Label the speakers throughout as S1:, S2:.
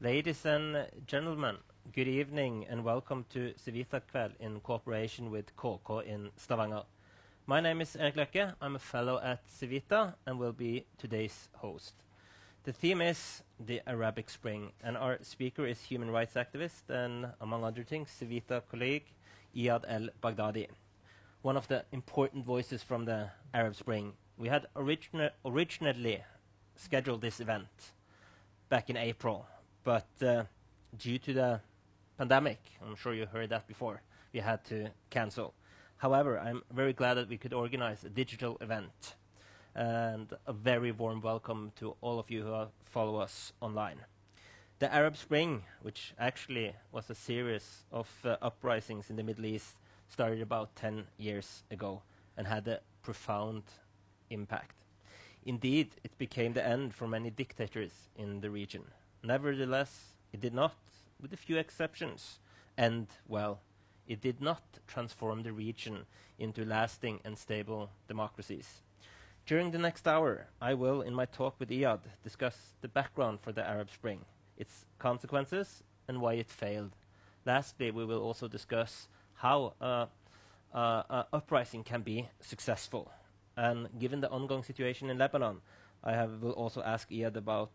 S1: Ladies and gentlemen, good evening and welcome to Civitakveld in cooperation with KK in Stavanger. My name is Erik Løkke. I'm a fellow at Civita and will be today's host. The theme is the Arabic Spring, and our speaker is human rights activist and, among other things, Civita colleague Iyad El-Baghdadi, one of the important voices from the Arab Spring. We had originally scheduled this event back in April, but due to the pandemic, I'm sure you heard that before, we had to cancel. However, I'm very glad that we could organize a digital event, and a very warm welcome to all of you who follow us online. The Arab Spring, which actually was a series of uprisings in the Middle East, started about 10 years ago and had a profound impact. Indeed, it became the end for many dictators in the region. Nevertheless, it did not, with a few exceptions, end well. It did not transform the region into lasting and stable democracies. During the next hour, I will, in my talk with Iyad, discuss the background for the Arab Spring, its consequences, and why it failed. Lastly, we will also discuss how uprising can be successful. And given the ongoing situation in Lebanon, will also ask Iyad about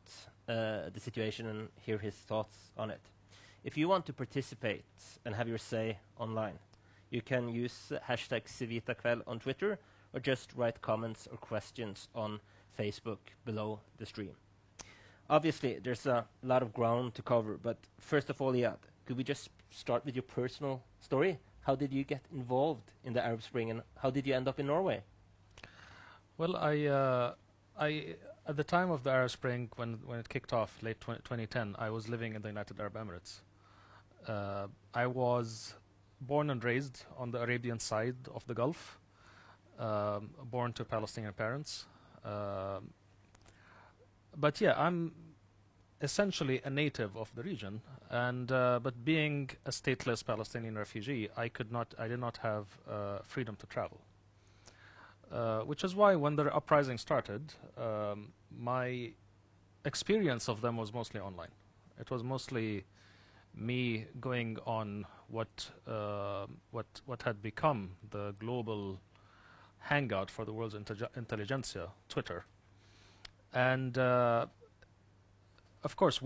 S1: the situation and hear his thoughts on it. If you want to participate and have your say online, you can use hashtag Civitakveld on Twitter or just write comments or questions on Facebook below the stream. Obviously, there's a lot of ground to cover, but first of all, Iyad, could we just start with your personal story? How did you get involved in the Arab Spring, and how did you end up in Norway?
S2: Well, I at the time of the Arab Spring, when it kicked off, late 2010, I was living in the United Arab Emirates. I was born and raised on the Arabian side of the Gulf, born to Palestinian parents. But yeah, I'm essentially a native of the region, and but being a stateless Palestinian refugee, I did not have freedom to travel. Which is why when the uprising started, my experience of them was mostly online. It was mostly me going on what had become the global hangout for the world's intelligentsia, Twitter, and of course,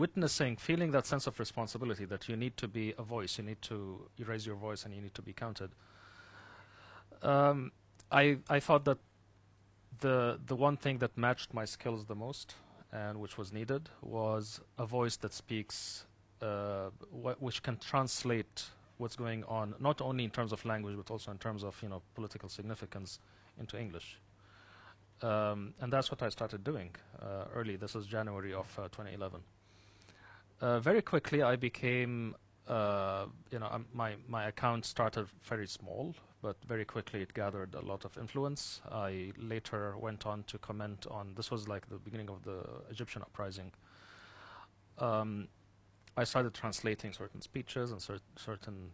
S2: feeling that sense of responsibility that you need to be a voice, you raise your voice, and you need to be counted. I thought that the one thing that matched my skills the most, and which was needed, was a voice that speaks, which can translate what's going on, not only in terms of language, but also in terms of political significance, into English. And that's what I started doing early. This was January of 2011. Very quickly, I became, my account started very small, but very quickly it gathered a lot of influence. I later went on to comment on, this was like the beginning of the Egyptian uprising. I started translating certain speeches and certain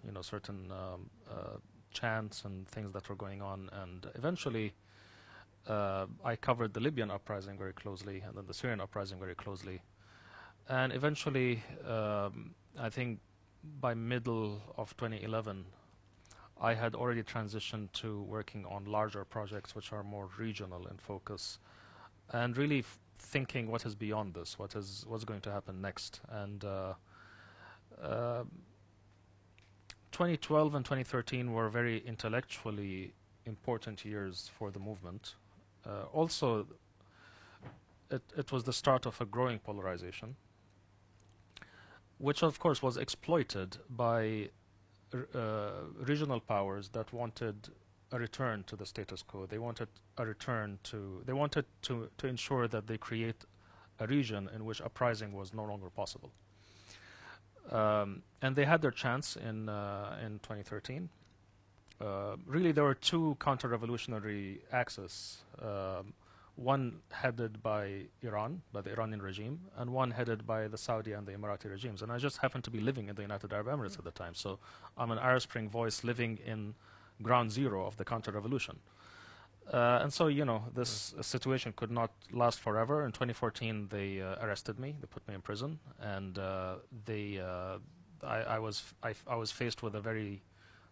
S2: chants and things that were going on, and eventually I covered the Libyan uprising very closely, and then the Syrian uprising very closely. And eventually, I think by middle of 2011, I had already transitioned to working on larger projects which are more regional in focus, and really thinking what is beyond this, what's going to happen next. And 2012 and 2013 were very intellectually important years for the movement. Also, it was the start of a growing polarization, which of course was exploited by regional powers that wanted a return to the status quo. They wanted a return to, they wanted to ensure that they create a region in which uprising was no longer possible. And they had their chance in 2013. Really, there were two counter-revolutionary axes, one headed by Iran, by the Iranian regime, and one headed by the Saudi and the Emirati regimes. And I just happened to be living in the United Arab Emirates at the time, so I'm an Arab Spring voice living in ground zero of the counter-revolution. And so, you know, this situation could not last forever. In 2014, they arrested me. They put me in prison, and I was faced with a very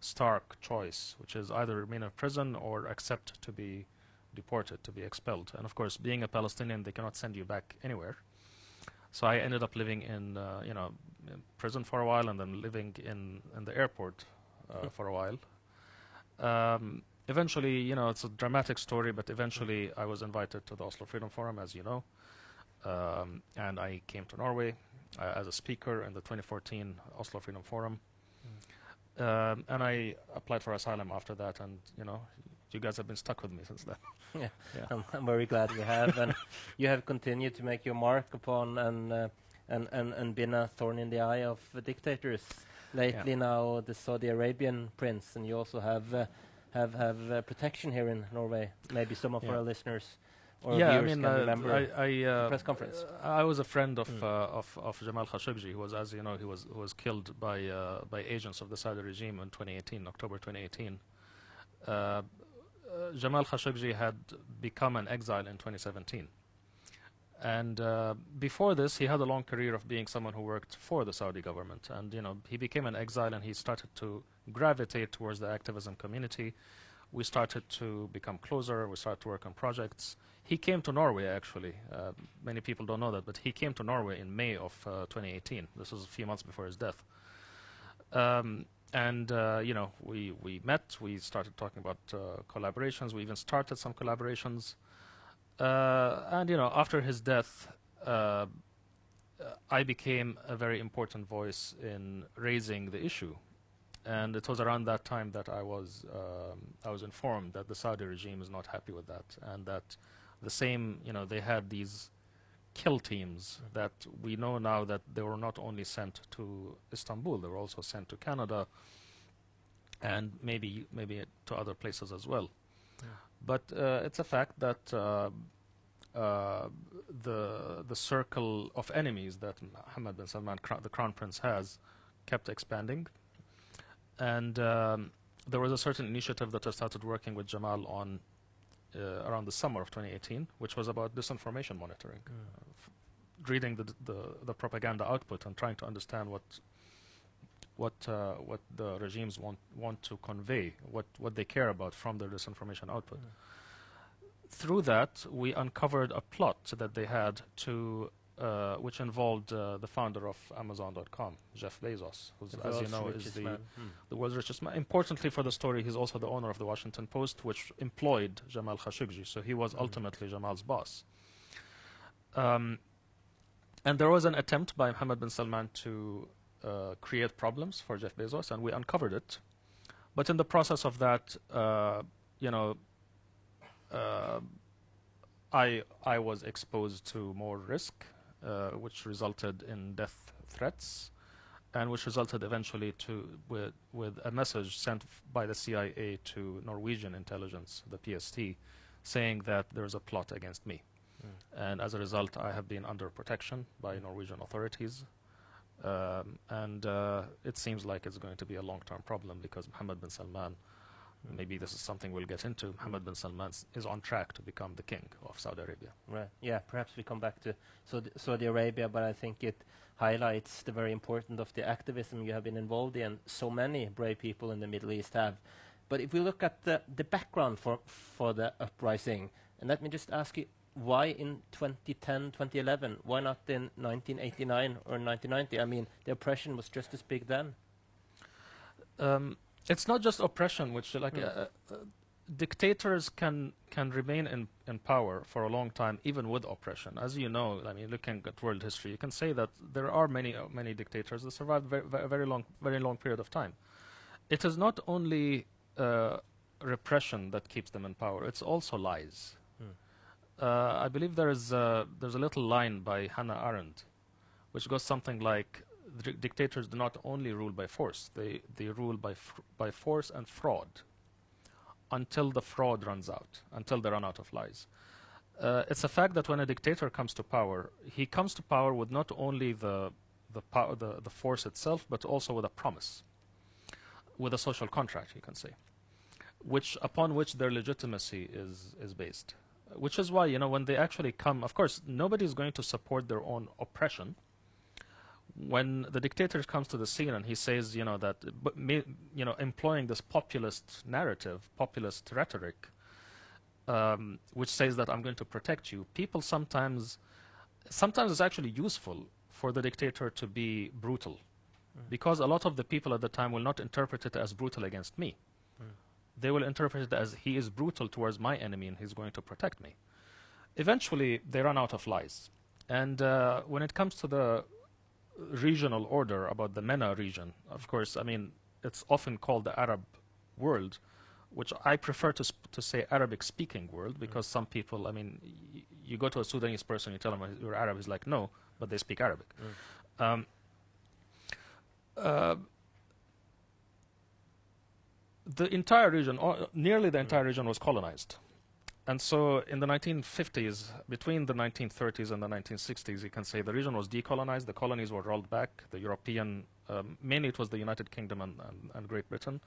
S2: stark choice, which is either remain in prison or accept to be deported, to be expelled. And of course, being a Palestinian, they cannot send you back anywhere. So I ended up living in, you know, in prison for a while, and then living in the airport for a while. Eventually, you know, it's a dramatic story, but eventually I was invited to the Oslo Freedom Forum, as you know, and I came to Norway as a speaker in the 2014 Oslo Freedom Forum. And I applied for asylum after that, and, you know, you guys have been stuck with me since then.
S1: Yeah. I'm very glad you have, and you have continued to make your mark upon and been a thorn in the eye of dictators. Lately, now the Saudi Arabian prince, and you also have protection here in Norway. Maybe some of our listeners or viewers can remember the press conference.
S2: I was a friend of Jamal Khashoggi, who was, as you know, who was killed by agents of the Saudi regime in 2018, October 2018. Jamal Khashoggi had become an exile in 2017. And before this, he had a long career of being someone who worked for the Saudi government. And, you know, he became an exile, and he started to gravitate towards the activism community. We started to become closer. We started to work on projects. He came to Norway, actually. Many people don't know that, but he came to Norway in May of 2018. This was a few months before his death. You know, we met. We started talking about collaborations. We even started some collaborations. And, you know, after his death, I became a very important voice in raising the issue. And it was around that time that I was informed that the Saudi regime is not happy with that, and that the same, you know, they had these kill teams that we know now that they were not only sent to Istanbul, they were also sent to Canada and maybe to other places as well. But it's a fact that the circle of enemies that Mohammed bin Salman, the Crown Prince, has kept expanding. And there was a certain initiative that I started working with Jamal on around the summer of 2018, which was about disinformation monitoring, reading the propaganda output and trying to understand what the regimes want to convey, what they care about from their disinformation output. Through that, we uncovered a plot that they had to, which involved the founder of Amazon.com, Jeff Bezos, who, as you know, is the world's richest man. Importantly for the story, he's also the owner of the Washington Post, which employed Jamal Khashoggi, so he was ultimately Jamal's boss. And there was an attempt by Mohammed bin Salman to create problems for Jeff Bezos, and we uncovered it. But in the process of that, you know, I was exposed to more risk, which resulted in death threats, and which resulted eventually with a message sent by the CIA to Norwegian intelligence, the PST, saying that there is a plot against me. And as a result, I have been under protection by Norwegian authorities. And it seems like it's going to be a long-term problem because Mohammed bin Salman, maybe this is something we'll get into, Mohammed bin Salman is on track to become the king of Saudi Arabia.
S1: Right. Yeah, perhaps we come back to Saudi Arabia, but I think it highlights the very importance of the activism you have been involved in. So many brave people in the Middle East have. But if we look at the background for the uprising, and let me just ask you, why in 2010, 2011? Why not in 1989 or 1990? I mean, the oppression was just as big then.
S2: It's not just oppression, which dictators can remain in power for a long time, even with oppression. As you know, I mean, looking at world history, you can say that there are many dictators that survived a very long period of time. It is not only repression that keeps them in power; it's also lies. I believe there's a little line by Hannah Arendt, which goes something like, dictators do not only rule by force, they rule by force and fraud until the fraud runs out, until they run out of lies. It's a fact that when a dictator comes to power, he comes to power with not only the force itself, but also with a promise, with a social contract, you can say. upon which their legitimacy is based. Which is why, you know, when they actually come, of course, nobody is going to support their own oppression. When the dictator comes to the scene and he says, you know, that, employing this populist narrative, populist rhetoric, which says that I'm going to protect you, people sometimes it's actually useful for the dictator to be brutal, because a lot of the people at the time will not interpret it as brutal against me. They will interpret it as he is brutal towards my enemy and he's going to protect me. Eventually, they run out of lies. And when it comes to the regional order about the MENA region, of course, I mean, it's often called the Arab world, which I prefer to say Arabic-speaking world, because some people, I mean, you go to a Sudanese person, you tell him you're Arab, he's like, no, but they speak Arabic. The entire region, nearly the entire region, was colonized. And so in the 1950s, between the 1930s and the 1960s, you can say the region was decolonized, the colonies were rolled back, the European, mainly it was the United Kingdom and Great Britain.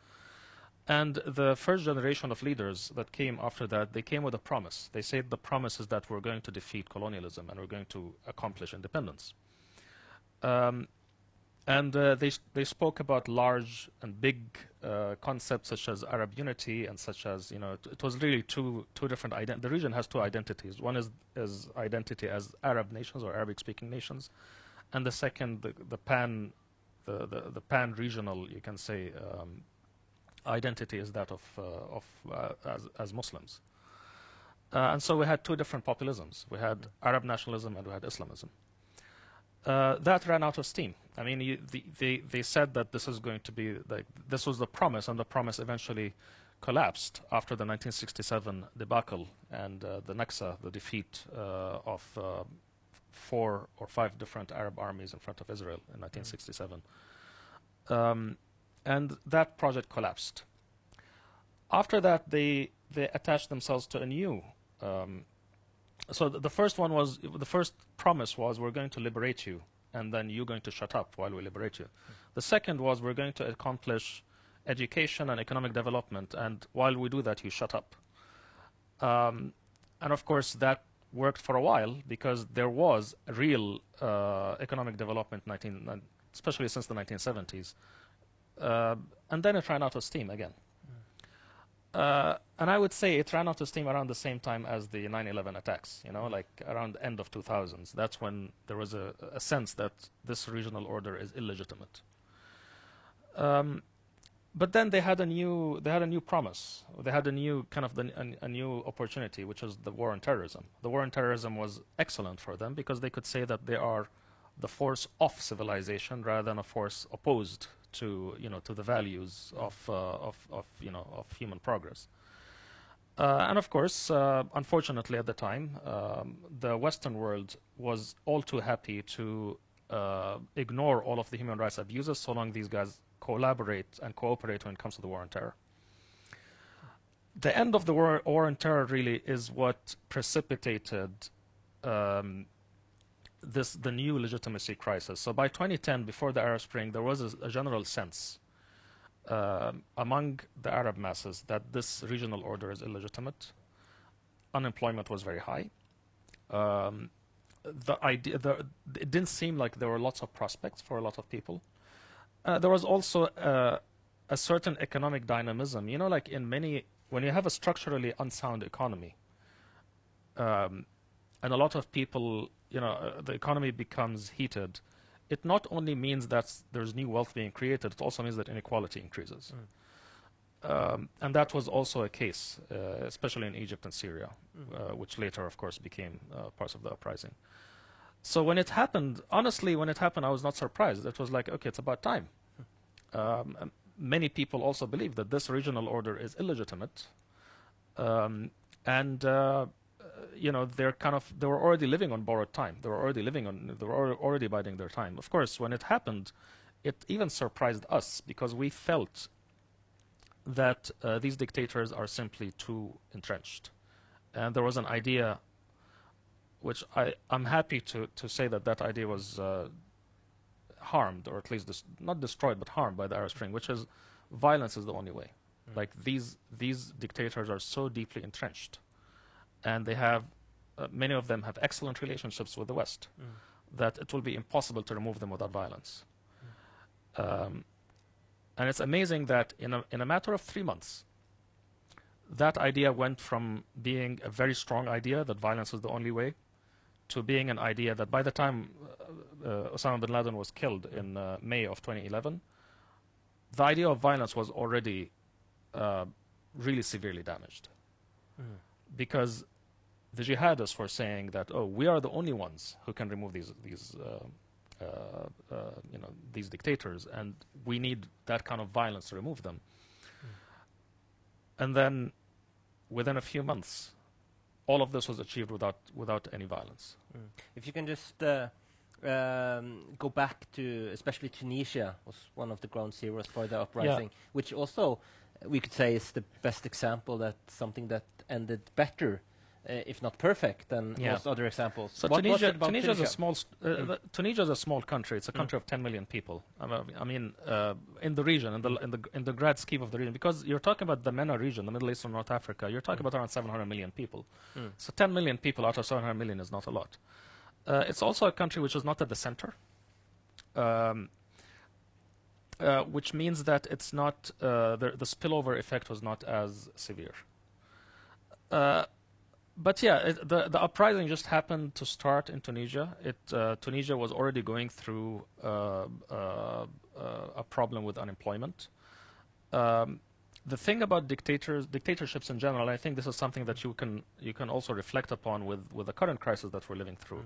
S2: And the first generation of leaders that came after that, they came with a promise. They said the promise is that we're going to defeat colonialism and we're going to accomplish independence. They spoke about large and big concepts such as Arab unity and such as, you know, it was really two different identities. The region has two identities. One is identity as Arab nations or Arabic-speaking nations, and the second, the pan-regional, you can say, identity is that as Muslims. And so we had two different populisms. We had Arab nationalism and we had Islamism. That ran out of steam. I mean, they said that this is going to be, like, this was the promise, and the promise eventually collapsed after the 1967 debacle and the Naksa, the defeat of 4 or 5 different Arab armies in front of Israel in 1967. And that project collapsed. After that, they attached themselves to a new. So the first promise was, we're going to liberate you, and then you're going to shut up while we liberate you. The second was, we're going to accomplish education and economic development, and while we do that, you shut up. And of course, that worked for a while, because there was a real economic development, especially since the 1970s. And then it ran out of steam again. And I would say it ran out of steam around the same time as the 9/11 attacks, you know, like around the end of 2000s. That's when there was a sense that this regional order is illegitimate. But then they had a new promise. They had a new kind of a new opportunity, which is the war on terrorism. The war on terrorism was excellent for them, because they could say that they are the force of civilization rather than a force opposed to, you know, to the values of human progress. And of course, unfortunately at the time, the Western world was all too happy to ignore all of the human rights abuses, so long these guys collaborate and cooperate when it comes to the war on terror. The end of the war on terror really is what precipitated the new legitimacy crisis. So by 2010, before the Arab Spring, there was a general sense among the Arab masses that this regional order is illegitimate. Unemployment was very high. It didn't seem like there were lots of prospects for a lot of people. There was also a certain economic dynamism. You know, like when you have a structurally unsound economy, and a lot of people, you know, the economy becomes heated, it not only means that there's new wealth being created, it also means that inequality increases. And that was also a case, especially in Egypt and Syria, which later, of course, became parts of the uprising. So when it happened, honestly, when it happened, I was not surprised. It was like, okay, it's about time. Many people also believe that this regional order is illegitimate. You know, they were already living on borrowed time. They were already biding their time. Of course, when it happened, it even surprised us, because we felt that these dictators are simply too entrenched. And there was an idea, which I'm happy to say that idea was harmed, or at least not destroyed, but harmed by the Arab Spring, which is violence is the only way. Like these dictators are so deeply entrenched, and they have many of them have excellent relationships with the West, that it will be impossible to remove them without violence. And it's amazing that in a matter of 3 months, that idea went from being a very strong idea that violence is the only way, to being an idea that by the time Osama bin Laden was killed in May of 2011, the idea of violence was already really severely damaged. Because the jihadists were saying that, oh, we are the only ones who can remove these dictators, and we need that kind of violence to remove them. And then, within a few months, all of this was achieved without any violence.
S1: If you can just go back to, especially Tunisia was one of the ground zeroes for the uprising, which also we could say is the best example that something that ended better, if not perfect, than most other examples.
S2: So Tunisia is a small Tunisia is a small country. It's a country of 10 million people. I mean, in the region, in the grand scheme of the region, because you're talking about the MENA region, the Middle East and North Africa, you're talking about around 700 million people. So 10 million people out of 700 million is not a lot. It's also a country which is not at the center, which means that it's not the spillover effect was not as severe. But yeah, the uprising just happened to start in Tunisia. Tunisia was already going through a problem with unemployment. The thing about dictatorships in general, I think this is something that you can also reflect upon with the current crisis that we're living through.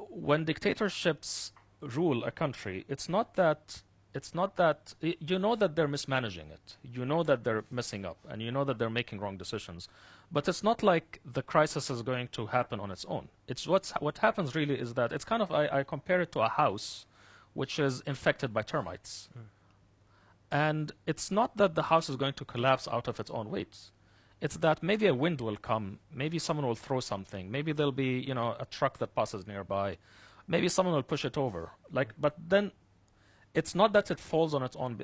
S2: When dictatorships rule a country, it's not that you know that they're mismanaging it, you know that they're messing up, and you know that they're making wrong decisions, but it's not like the crisis is going to happen on its own. It's what happens really is that it's kind of, I compare it to a house which is infected by termites. And it's not that the house is going to collapse out of its own weight. It's that maybe a wind will come, maybe someone will throw something, maybe there'll be a truck that passes nearby, maybe someone will push it over. But then it's not that it falls on its own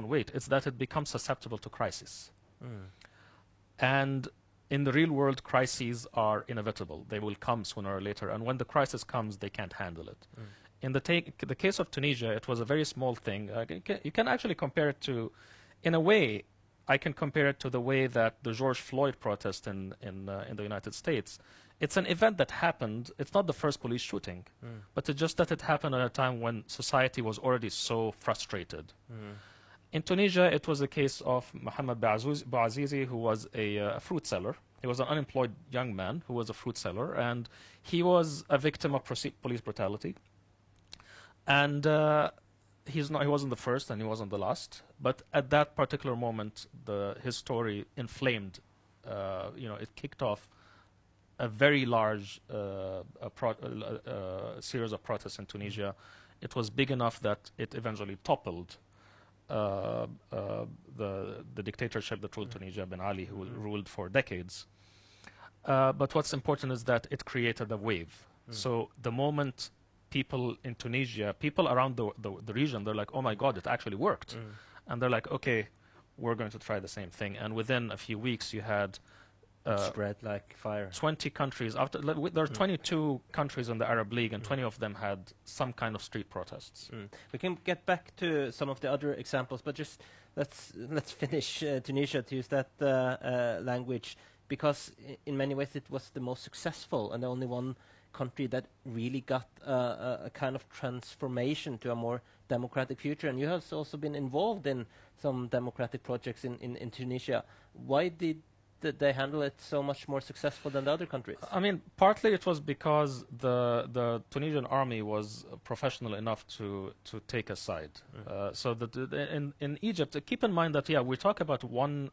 S2: weight. It's that it becomes susceptible to crisis. And in the real world, crises are inevitable. They will come sooner or later. And when the crisis comes, they can't handle it. In the case of Tunisia, it was a very small thing. You can actually compare it to, in a way, I can compare it to the way that the George Floyd protest in the United States. It's an event that happened. It's not the first police shooting, but it's just that it happened at a time when society was already so frustrated. In Tunisia, it was the case of Mohammed Bouazizi, who was a fruit seller. He was an unemployed young man who was a fruit seller, and he was a victim of police brutality. And he wasn't the first, and he wasn't the last. But at that particular moment, his story inflamed. It kicked off a very large series of protests in Tunisia. It was big enough that it eventually toppled the dictatorship that ruled Tunisia, Ben Ali, who ruled for decades. But what's important is that it created a wave. So the moment people in Tunisia, people around the region, they're like, oh my God, it actually worked. And they're like, okay, we're going to try the same thing. And within a few weeks, you had
S1: spread like fire.
S2: 20 countries. There are 22 countries in the Arab League, and 20 of them had some kind of street protests.
S1: We can get back to some of the other examples, but just let's finish Tunisia, to use that language, because in many ways it was the most successful and the only one country that really got a kind of transformation to a more democratic future. And you have also been involved in some democratic projects in Tunisia. Why did they handle it so much more successful than the other countries?
S2: I mean, partly it was because the Tunisian army was professional enough to take a side. So in Egypt, keep in mind that, we talk about one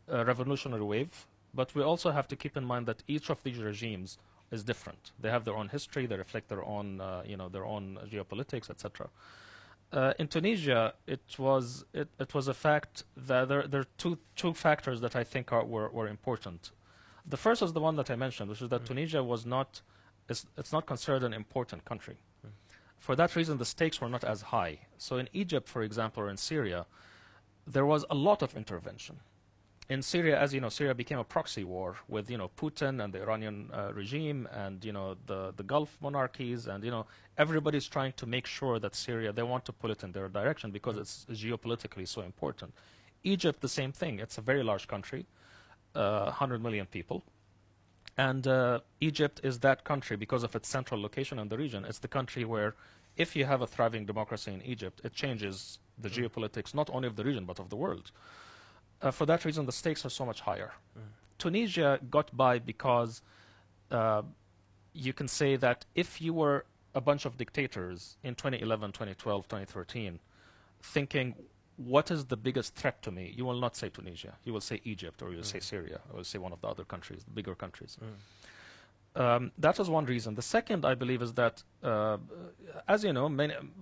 S2: revolutionary wave, but we also have to keep in mind that each of these regimes is different. They have their own history. They reflect their own, their own geopolitics, etc. In Tunisia, it was a fact that there are two factors that I think were important. The first is the one that I mentioned, which is that Tunisia it's not considered an important country. For that reason, the stakes were not as high. So in Egypt, for example, or in Syria, there was a lot of intervention. In Syria, as you know, Syria became a proxy war with, Putin and the Iranian regime and, the Gulf monarchies, and, everybody's trying to make sure that Syria, they want to pull it in their direction because it's geopolitically so important. Egypt, the same thing. It's a very large country, 100 million people. And Egypt is that country because of its central location in the region. It's the country where if you have a thriving democracy in Egypt, it changes the geopolitics not only of the region but of the world. For that reason, the stakes are so much higher. Tunisia got by because you can say that if you were a bunch of dictators in 2011, 2012, 2013, thinking, what is the biggest threat to me? You will not say Tunisia. You will say Egypt, or you will say Syria, or you will say one of the other countries, the bigger countries. That was one reason. The second, I believe, is that, as you know,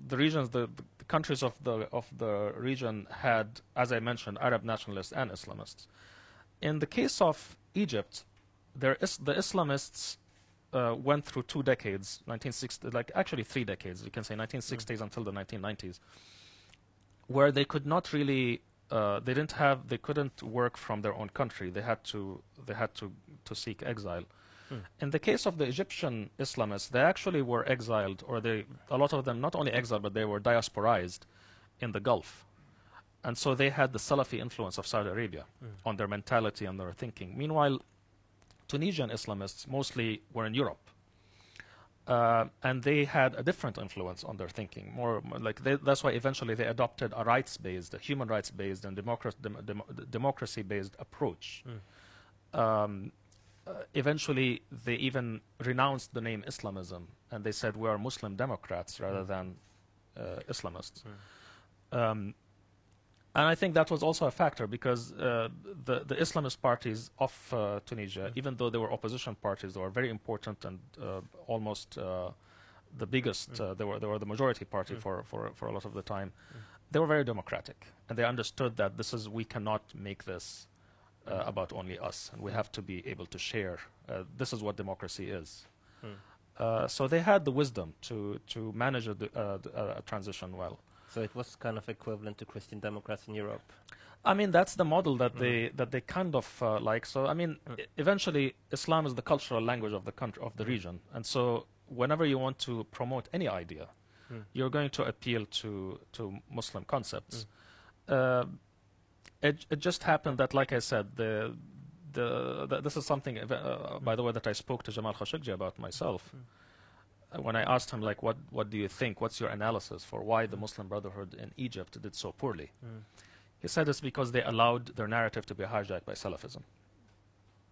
S2: the regions, the countries of the region had, as I mentioned, Arab nationalists and Islamists. In the case of Egypt, the Islamists went through 2 decades, 1960, actually 3 decades. You can say 1960s until the 1990s, where they could not really, they couldn't work from their own country. They had to seek exile. In the case of the Egyptian Islamists, they actually were exiled, or a lot of them not only exiled, but they were diasporized in the Gulf. And so they had the Salafi influence of Saudi Arabia on their mentality and their thinking. Meanwhile, Tunisian Islamists mostly were in Europe. And they had a different influence on their thinking. That's why eventually they adopted a rights-based, a human rights-based and democracy-based approach. Eventually, they even renounced the name Islamism, and they said we are Muslim Democrats rather than Islamists. And I think that was also a factor because the Islamist parties of Tunisia, even though they were opposition parties, they were very important and almost the biggest. They were the majority party for a lot of the time. They were very democratic, and they understood that we cannot make this about only us, and we have to be able to share. This is what democracy is. So they had the wisdom to manage a transition well.
S1: So it was kind of equivalent to Christian Democrats in Europe.
S2: I mean, that's the model that they kind of like. So I mean, eventually, Islam is the cultural language of the country, of the region, and so whenever you want to promote any idea, you're going to appeal to Muslim concepts. It just happened that, like I said, this is something, by the way, that I spoke to Jamal Khashoggi about myself. When I asked him, like, what do you think? What's your analysis for why the Muslim Brotherhood in Egypt did so poorly? He said it's because they allowed their narrative to be hijacked by Salafism.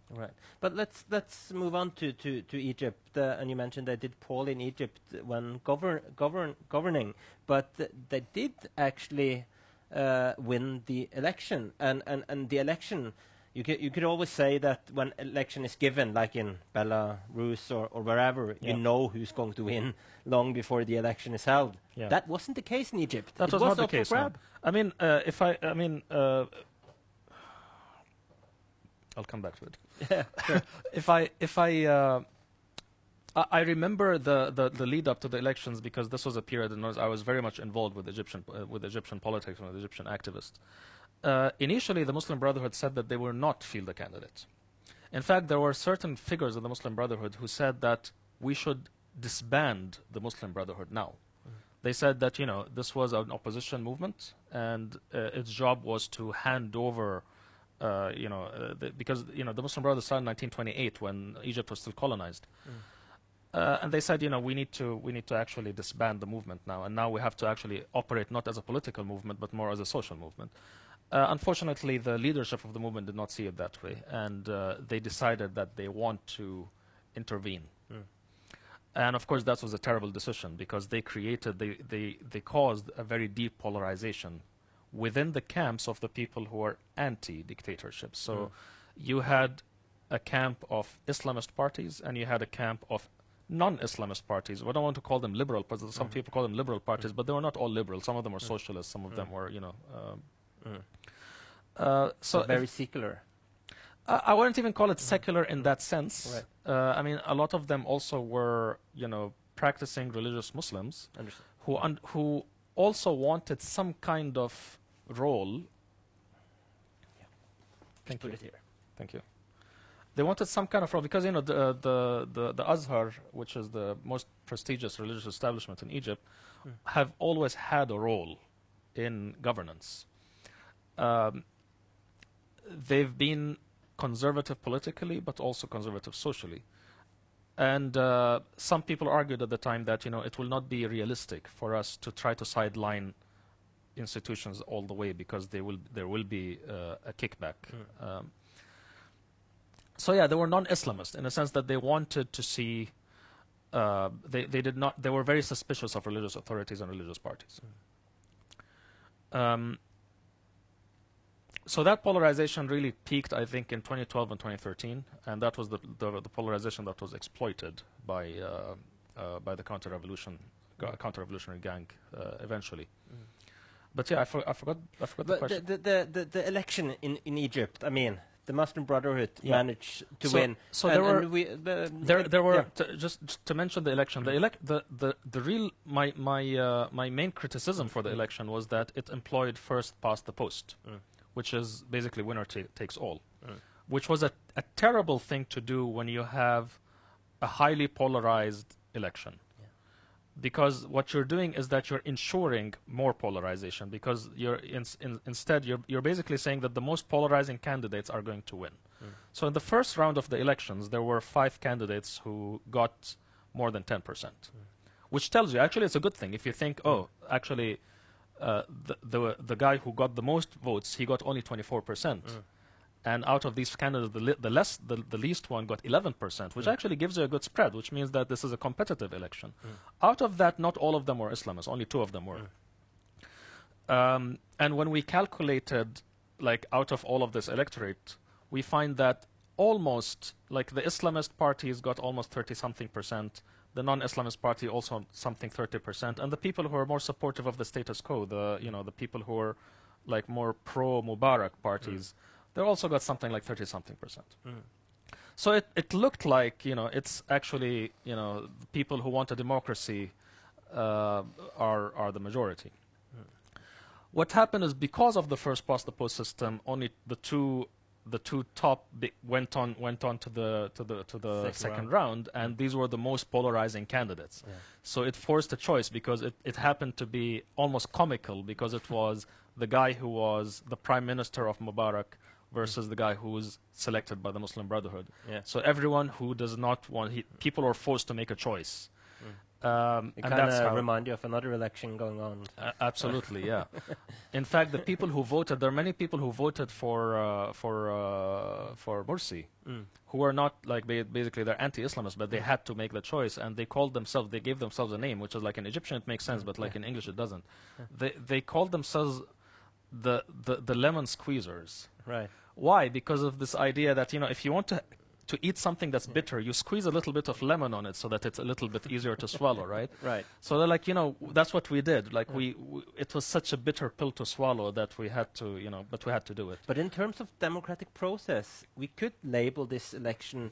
S1: Right, but let's move on to Egypt. And you mentioned they did poorly in Egypt when governing, but they did actually win the election, and the election. You could always say that when election is given, like in Belarus or wherever, you know who's going to win long before the election is held. Yeah. That wasn't the case in Egypt.
S2: That was not the case. No. I mean, I'll come back to it.
S1: Yeah, sure.
S2: I remember the lead up to the elections because this was a period in which I was very much involved with Egyptian politics and with Egyptian activists. Initially, the Muslim Brotherhood said that they were not field a candidate. In fact, there were certain figures of the Muslim Brotherhood who said that we should disband the Muslim Brotherhood now. They said that, this was an opposition movement, and its job was to hand over, because, the Muslim Brotherhood started in 1928 when Egypt was still colonized. And they said, we need to actually disband the movement now, and now we have to actually operate not as a political movement, but more as a social movement. Unfortunately, the leadership of the movement did not see it that way, and they decided that they want to intervene. And of course, that was a terrible decision because they caused a very deep polarization within the camps of the people who are anti-dictatorship. So you had a camp of Islamist parties, and you had a camp of non-Islamist parties. I don't want to call them liberal, but some people call them liberal parties, but they were not all liberal. Some of them were socialists, some of them were,
S1: so very secular.
S2: I wouldn't even call it secular in that sense.
S1: Right.
S2: I mean, a lot of them also were, practicing religious Muslims who also wanted some kind of role Thank
S1: Put
S2: you.
S1: it here.
S2: Thank you. They wanted some kind of role because the Azhar, which is the most prestigious religious establishment in Egypt, have always had a role in governance. They've been conservative politically, but also conservative socially. And some people argued at the time that it will not be realistic for us to try to sideline institutions all the way because there will be a kickback. So yeah, they were non-Islamist in the sense that they wanted to see. They were very suspicious of religious authorities and religious parties. So that polarization really peaked, I think, in 2012 and 2013, and that was the polarization that was exploited by the counter-revolutionary gang eventually. But yeah, I forgot the question.
S1: The election in Egypt, I mean, the Muslim Brotherhood managed to win.
S2: So just to mention the election, my main criticism for the election was that it employed first past the post, which is basically winner takes all, which was a terrible thing to do when you have a highly polarized election. Because what you're doing is that you're ensuring more polarization, because instead you're basically saying that the most polarizing candidates are going to win. So in the first round of the elections, there were 5 candidates who got more than 10%, which tells you actually it's a good thing. If you think, actually, the guy who got the most votes, he got only 24%. And out of these candidates, the least one got 11%, which actually gives you a good spread, which means that this is a competitive election. Out of that, not all of them were Islamists, only 2 of them were. And when we calculated, like, out of all of this electorate, we find that almost, like, the Islamist parties got almost 30-something%, the non-Islamist party also something 30%, and the people who are more supportive of the status quo, the people who are, like, more pro-Mubarak parties, they also got something like 30-something%. So it looked like, it's actually, people who want a democracy are the majority. What happened is, because of the first past the post system, only the two top went on to the second round, and these were the most polarizing candidates. So it forced a choice, because it happened to be almost comical, because it was the guy who was the prime minister of Mubarak versus the guy who was selected by the Muslim Brotherhood. So everyone who does not want, people are forced to make a choice.
S1: It kind of remind you of another election going on.
S2: Absolutely, yeah. In fact, the people who voted, there are many people who voted for Morsi, who are not, like, basically they're anti-Islamists, but they had to make the choice, and they gave themselves a name, which is, like, in Egyptian it makes sense, but like in English it doesn't. They called themselves the lemon squeezers.
S1: Right.
S2: Why? Because of this idea that, if you want to eat something that's bitter, you squeeze a little bit of lemon on it so that it's a little bit easier to swallow, right?
S1: Right.
S2: So they're like, that's what we did. Like, it was such a bitter pill to swallow that we had to, but we had to do it.
S1: But in terms of democratic process, we could label this election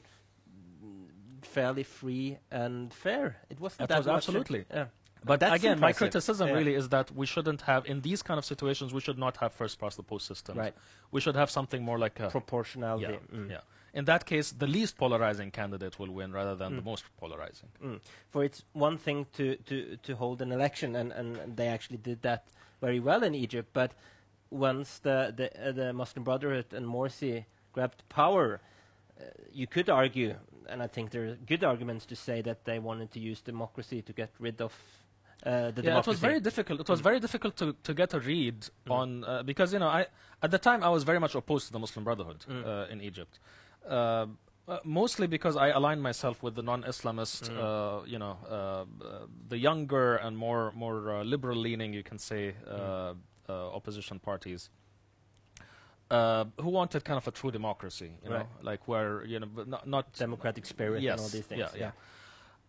S1: fairly free and fair. It wasn't that much.
S2: Absolutely.
S1: But
S2: again,
S1: impressive.
S2: My criticism really is that we shouldn't have, in these kind of situations, we should not have first past the post systems.
S1: Right.
S2: We should have something more like a
S1: proportionality.
S2: Yeah. In that case, the least polarizing candidate will win rather than the most polarizing.
S1: For it's one thing to hold an election, and they actually did that very well in Egypt. But once the Muslim Brotherhood and Morsi grabbed power, you could argue, and I think there are good arguments to say, that they wanted to use democracy to get rid of the democracy.
S2: It was very difficult. It was very difficult to get a read on, because at the time I was very much opposed to the Muslim Brotherhood in Egypt. Mostly because I aligned myself with the non-Islamist, the younger and more liberal-leaning, you can say, opposition parties, who wanted kind of a true democracy, like where not
S1: democratic spirit and all these things.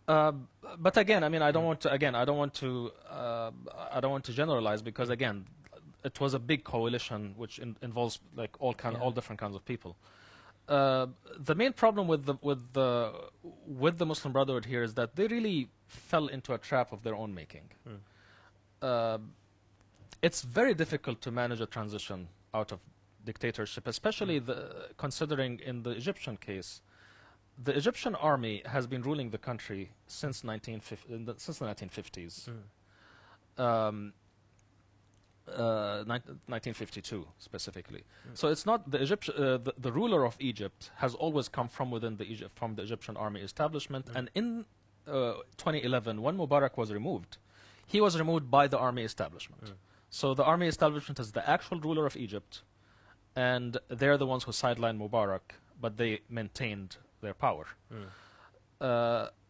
S2: But again, I don't want to generalize, because again, it was a big coalition which involves, like, all different kinds of people. The main problem with the Muslim Brotherhood here is that they really fell into a trap of their own making. It's very difficult to manage a transition out of dictatorship, especially considering in the Egyptian case, the Egyptian army has been ruling the country since the 1950s. 1952 specifically. So it's not the Egyptian. The ruler of Egypt has always come from within the Egyptian army establishment. And in 2011, when Mubarak was removed, he was removed by the army establishment. So the army establishment is the actual ruler of Egypt, and they're the ones who sidelined Mubarak, but they maintained their power.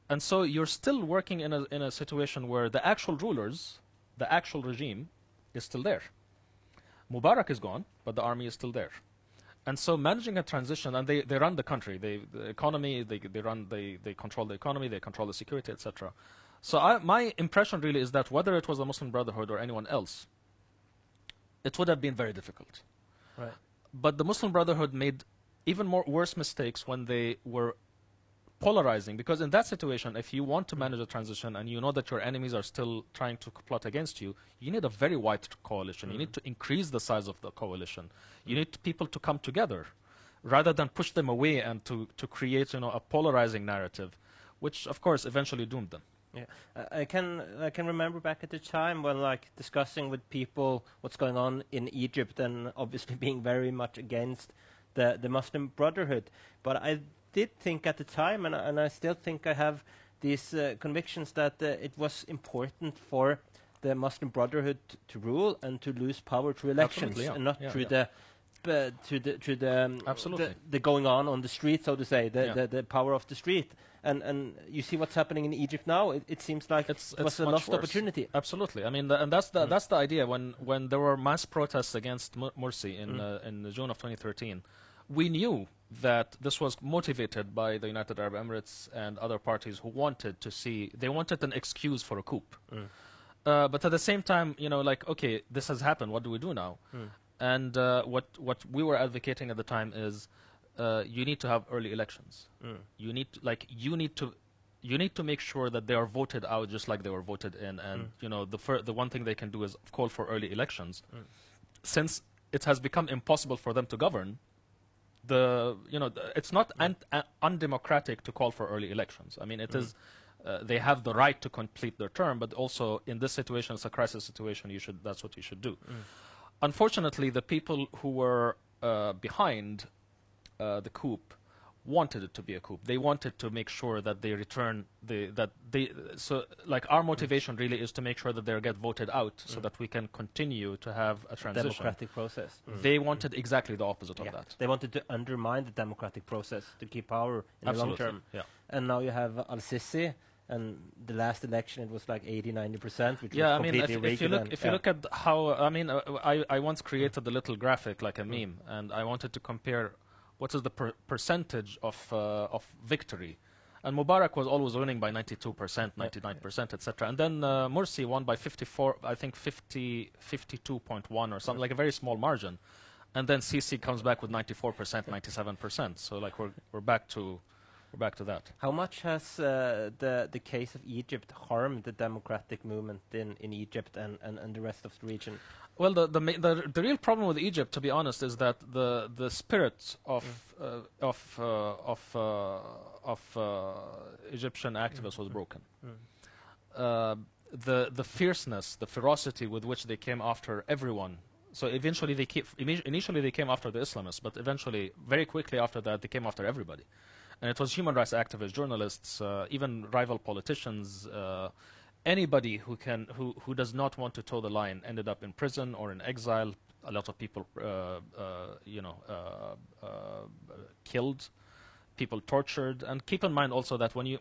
S2: And so you're still working in a situation where the actual rulers, the actual regime, is still there. Mubarak is gone, but the army is still there. And so managing a transition, and they run the country, the economy, they control the economy, they control the security, etc. So my impression really is that whether it was the Muslim Brotherhood or anyone else, it would have been very difficult.
S1: Right.
S2: But the Muslim Brotherhood made even worse mistakes when they were polarizing, because in that situation, if you want to manage a transition and you know that your enemies are still trying to plot against you, you need a very wide coalition. You need to increase the size of the coalition. You need people to come together rather than push them away and to create a polarizing narrative, which of course eventually doomed them.
S1: Yeah, I can remember back at the time when discussing with people what's going on in Egypt, and obviously being very much against the Muslim Brotherhood, but I did think at the time, and I still think I have these convictions that it was important for the Muslim Brotherhood to rule and to lose power through elections, and not through the going on the street, so to say, the power of the street. And you see what's happening in Egypt now. It seems like it was a lost opportunity.
S2: Absolutely. I mean, and that's the idea. When there were mass protests against Morsi in June of 2013, we knew that this was motivated by the United Arab Emirates and other parties who wanted an excuse for a coup. But at the same time, okay, this has happened. What do we do now? And what we were advocating at the time is you need to have early elections. You need to make sure that they are voted out just like they were voted in. And the one thing they can do is call for early elections. Since it has become impossible for them to govern, it's not undemocratic to call for early elections. I mean, it is. They have the right to complete their term, but also in this situation, it's a crisis situation. That's what you should do. Unfortunately, the people who were behind the coup wanted it to be a coup. They wanted to make sure that they return our motivation really is to make sure that they get voted out so that we can continue to have a transition.
S1: Democratic process.
S2: They wanted exactly the opposite of that.
S1: They wanted to undermine the democratic process to keep power in the long term.
S2: Yeah.
S1: And now you have Al-Sisi, and the last election it was like 80-90%, which was
S2: I mean,
S1: completely
S2: if you look at how, I once created a little graphic like a meme, and I wanted to compare what is the percentage of victory. And Mubarak was always winning by 92%, 99%, etc. And then Morsi won by 52.1 or something, like a very small margin. And then Sisi comes back with 94%, 97%. So we're back to that.
S1: How much has the case of Egypt harmed the democratic movement in Egypt and the rest of the region?
S2: Well, the real problem with Egypt, to be honest, is that the spirit of Egyptian activists was broken. The fierceness, the ferocity with which they came after everyone. So initially they came after the Islamists, but eventually, very quickly after that, they came after everybody. And it was human rights activists, journalists, even rival politicians. Anybody who does not want to toe the line ended up in prison or in exile. A lot of people, killed, people tortured. And keep in mind also that when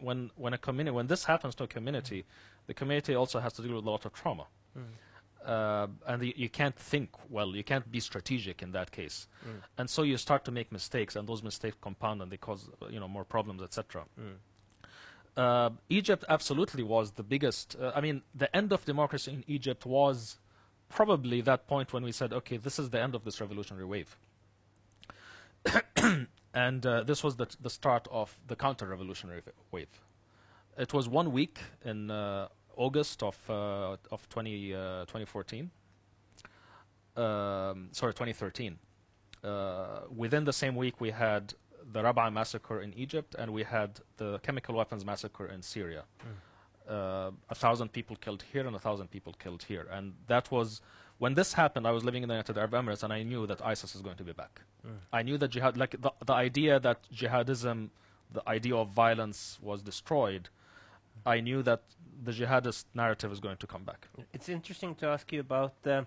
S2: this happens to a community, the community also has to deal with a lot of trauma. And you can't think well, you can't be strategic in that case. And so you start to make mistakes, and those mistakes compound and they cause more problems, etc. Egypt absolutely was the biggest. The end of democracy in Egypt was probably that point when we said, okay, this is the end of this revolutionary wave. And this was the start of the counter-revolutionary wave. It was 1 week in August of 2014. 2013. within the same week we had the Rabaa massacre in Egypt, and we had the chemical weapons massacre in Syria. 1,000 people killed here and 1,000 people killed here. And that was, when this happened, I was living in the United Arab Emirates, and I knew that ISIS is going to be back. I knew that jihad, like the idea that jihadism, the idea of violence was destroyed, I knew that the jihadist narrative is going to come back.
S1: It's interesting to ask you about the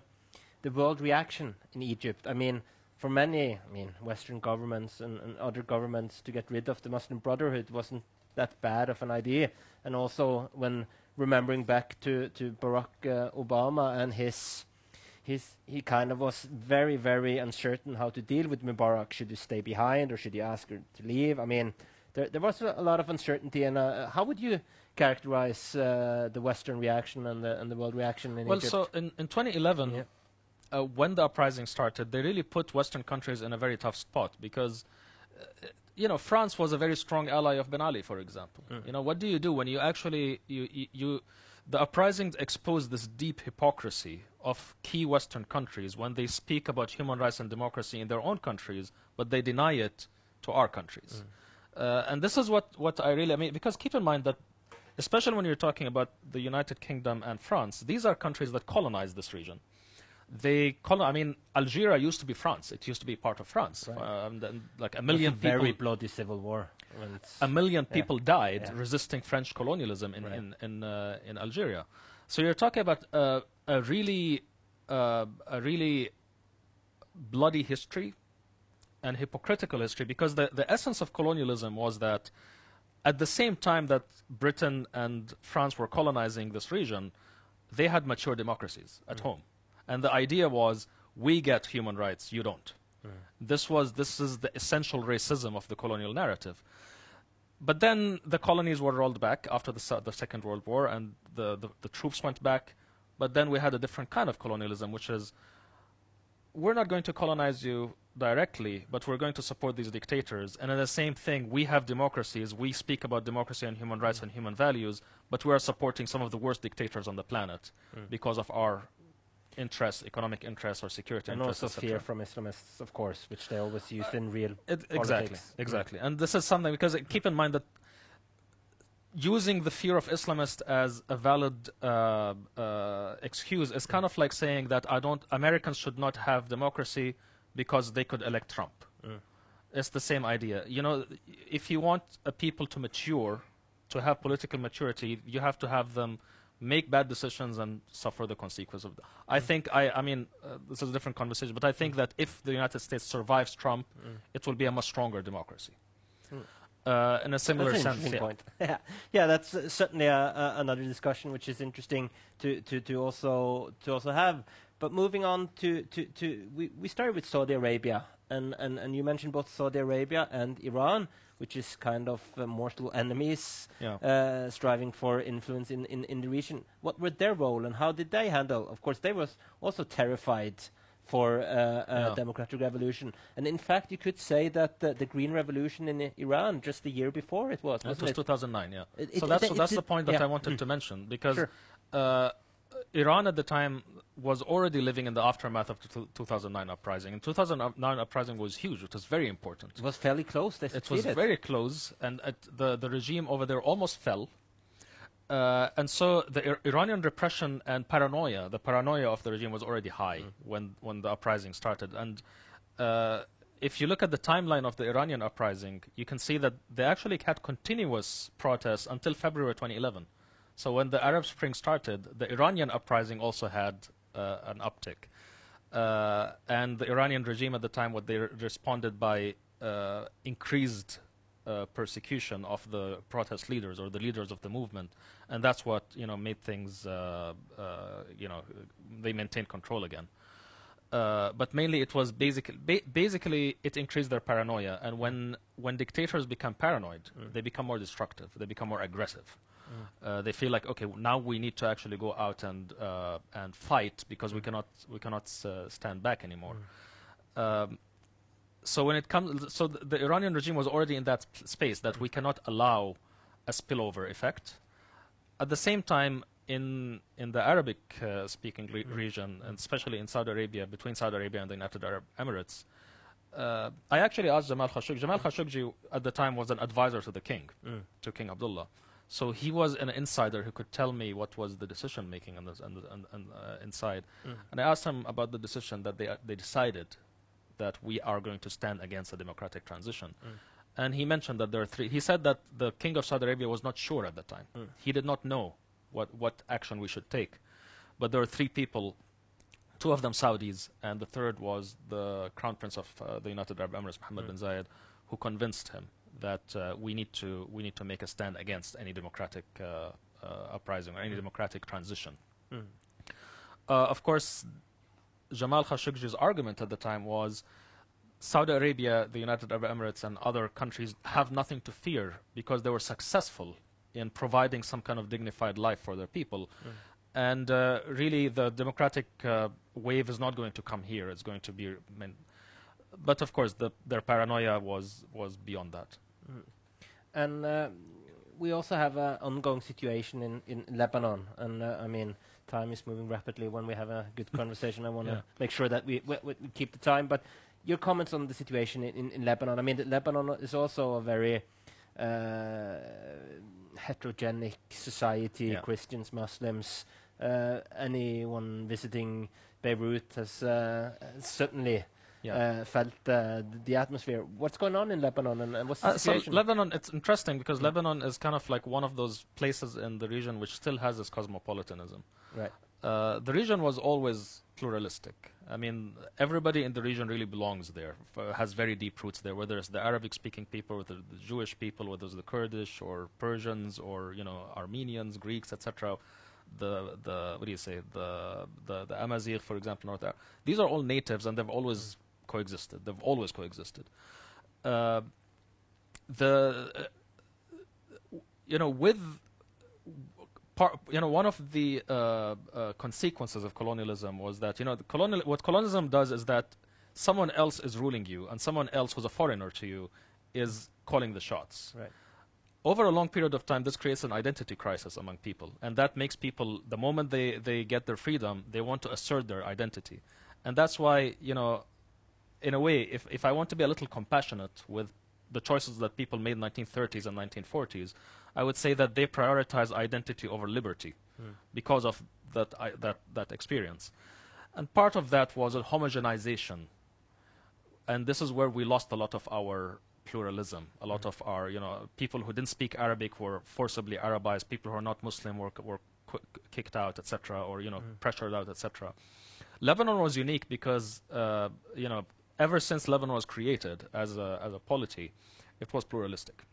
S1: world reaction in Egypt. I mean, for many, Western governments and other governments, to get rid of the Muslim Brotherhood wasn't that bad of an idea. And also, when remembering back to Barack Obama and he kind of was very, very uncertain how to deal with Mubarak. Should he stay behind or should he ask her to leave? I mean, there was a lot of uncertainty. And how would you characterize the Western reaction and the world reaction in Egypt?
S2: Well, so in 2011, when the uprising started, they really put Western countries in a very tough spot because, France was a very strong ally of Ben Ali, for example. What do you do when you actually, the uprising exposed this deep hypocrisy of key Western countries when they speak about human rights and democracy in their own countries, but they deny it to our countries. And this is what I really, because keep in mind that, especially when you're talking about the United Kingdom and France, these are countries that colonized this region. Algeria used to be France. It used to be part of France.
S1: Right.
S2: Like a million people.
S1: Very bloody civil war.
S2: A million people died resisting French colonialism in Algeria. So you're talking about a really bloody history and hypocritical history, because the essence of colonialism was that at the same time that Britain and France were colonizing this region, they had mature democracies at home. And the idea was, we get human rights, you don't. This is the essential racism of the colonial narrative. But then the colonies were rolled back after the Second World War, and the troops went back. But then we had a different kind of colonialism, which is, we're not going to colonize you directly, but we're going to support these dictators. And in the same thing, we have democracies. We speak about democracy and human rights and human values, but we are supporting some of the worst dictators on the planet because of our interests, economic interests or security interests.
S1: And also fear from Islamists, of course, which they always used in real
S2: politics. Exactly. And this is something, because keep in mind that using the fear of Islamists as a valid excuse is kind of like saying that Americans should not have democracy because they could elect Trump. It's the same idea. If you want a people to mature, to have political maturity, you have to have them make bad decisions and suffer the consequences of that. I think, this is a different conversation, but I think that if the United States survives Trump, it will be a much stronger democracy. In a similar sense.
S1: Point. Yeah, that's certainly another discussion which is interesting to also have. But moving on we started with Saudi Arabia, and you mentioned both Saudi Arabia and Iran, which is kind of mortal enemies, striving for influence in the region. What were their role, and how did they handle? Of course, they was also terrified for a democratic revolution. And in fact, you could say that the Green Revolution in Iran, just the year before it was, wasn't it?
S2: 2009, yeah. So that's the point that I wanted to mention, because Iran at the time was already living in the aftermath of the 2009 uprising. And 2009 uprising was huge. It was very important.
S1: It was fairly close.
S2: It was very close, and the regime over there almost fell. And so the Iranian repression and paranoia, the paranoia of the regime was already high when the uprising started. And if you look at the timeline of the Iranian uprising, you can see that they actually had continuous protests until February 2011. So when the Arab Spring started, the Iranian uprising also had an uptick. And the Iranian regime at the time, what they responded by increased persecution of the protest leaders or the leaders of the movement, and that's what made things they maintained control again. But mainly it was basically it increased their paranoia, and when dictators become paranoid, they become more destructive, they become more aggressive. They feel like, okay, now we need to actually go out and fight, because we cannot stand back anymore. So when it comes, so the Iranian regime was already in that space that we cannot allow a spillover effect. At the same time, in the Arabic speaking region, and especially in Saudi Arabia, between Saudi Arabia and the United Arab Emirates, I actually asked Jamal Khashoggi. Jamal Khashoggi at the time was an advisor to the king, to King Abdullah. So he was an insider who could tell me what was the decision making inside. And I asked him about the decision that they decided that we are going to stand against a democratic transition. And he mentioned that there are three. He said that the king of Saudi Arabia was not sure at the time. He did not know what action we should take. But there are three people, two of them Saudis, and the third was the Crown Prince of the United Arab Emirates, Mohammed bin Zayed, who convinced him that we need to make a stand against any democratic uprising or any democratic transition. Of course, Jamal Khashoggi's argument at the time was Saudi Arabia, the United Arab Emirates, and other countries have nothing to fear because they were successful in providing some kind of dignified life for their people. And really, the democratic wave is not going to come here. It's going to be... but of course, their paranoia was beyond that.
S1: And we also have an ongoing situation in Lebanon. And I mean, time is moving rapidly when we have a good conversation. I want to make sure that we keep the time. But your comments on the situation in Lebanon. I mean, Lebanon is also a very heterogenic society, Christians, Muslims. Anyone visiting Beirut has certainly felt the atmosphere. What's going on in Lebanon, and what's the situation?
S2: So Lebanon, it's interesting because Lebanon is kind of like one of those places in the region which still has this cosmopolitanism.
S1: Right.
S2: The region was always pluralistic. I mean, everybody in the region really belongs there, has very deep roots there, whether it's the Arabic-speaking people, whether the Jewish people, whether it's the Kurdish or Persians or, you know, Armenians, Greeks, etc. The what do you say? The Amazigh, for example, North Arab. These are all natives, and they've always coexisted. They've always coexisted. One of the consequences of colonialism was that, what colonialism does is that someone else is ruling you, and someone else who's a foreigner to you is calling the shots.
S1: Right.
S2: Over a long period of time, this creates an identity crisis among people, and that makes people, the moment they get their freedom, they want to assert their identity. And that's why, in a way, if I want to be a little compassionate with the choices that people made in the 1930s and 1940s, I would say that they prioritize identity over liberty because of that experience. And part of that was a homogenization. And this is where we lost a lot of our pluralism. A lot of our, people who didn't speak Arabic were forcibly Arabized. People who are not Muslim were kicked out, etc., or, pressured out, etc. Lebanon was unique because, ever since Lebanon was created as a polity, it was pluralistic.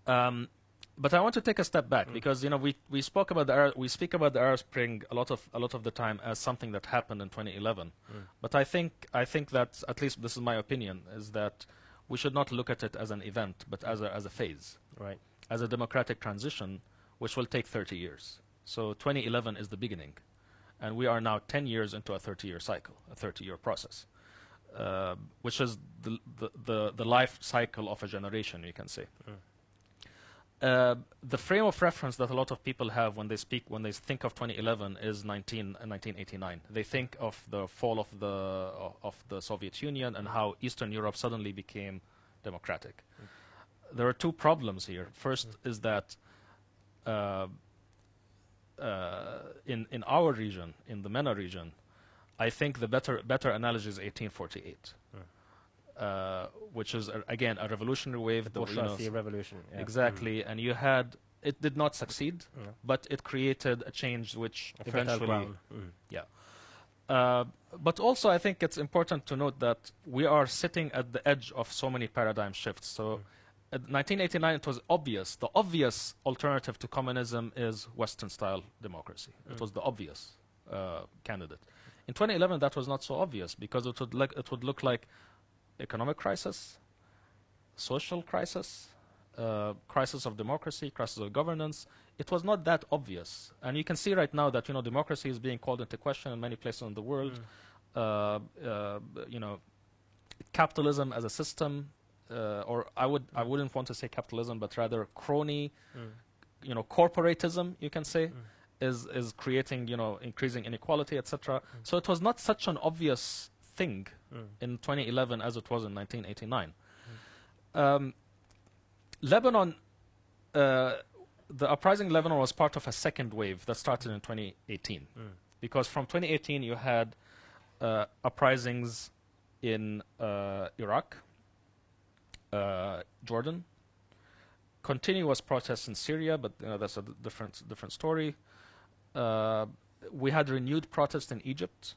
S2: But I want to take a step back because we spoke about we speak about the Arab Spring a lot of the time as something that happened in 2011. But I think that, at least this is my opinion, is that we should not look at it as an event, but as a phase,
S1: right?
S2: As a democratic transition, which will take 30 years. So 2011 is the beginning, and we are now 10 years into a 30-year cycle, a 30-year process. Which is the life cycle of a generation, you can say. The frame of reference that a lot of people have when they think of 2011 is 1989. They think of the fall of the Soviet Union and how Eastern Europe suddenly became democratic. There are two problems here. First is that in our region, in the MENA region, I think the better analogy is 1848, which is again a revolutionary wave.
S1: The bourgeoisie revolution. Yeah.
S2: Exactly, and it did not succeed, but it created a change which eventually, but also I think it's important to note that we are sitting at the edge of so many paradigm shifts. So, in 1989, it was obvious. The obvious alternative to communism is Western-style democracy. It was the obvious candidate. In 2011, that was not so obvious because it would look like economic crisis, social crisis, crisis of democracy, crisis of governance. It was not that obvious, and you can see right now that democracy is being called into question in many places in the world. Capitalism as a system, or I wouldn't want to say capitalism, but rather crony, corporatism, you can say. Is creating increasing inequality, etc. So it was not such an obvious thing in 2011 as it was in 1989. Lebanon, the Uprising Lebanon was part of a second wave that started in 2018. Because from 2018 you had uprisings in Iraq, Jordan, continuous protests in Syria, but that's a different story. We had renewed protests in Egypt.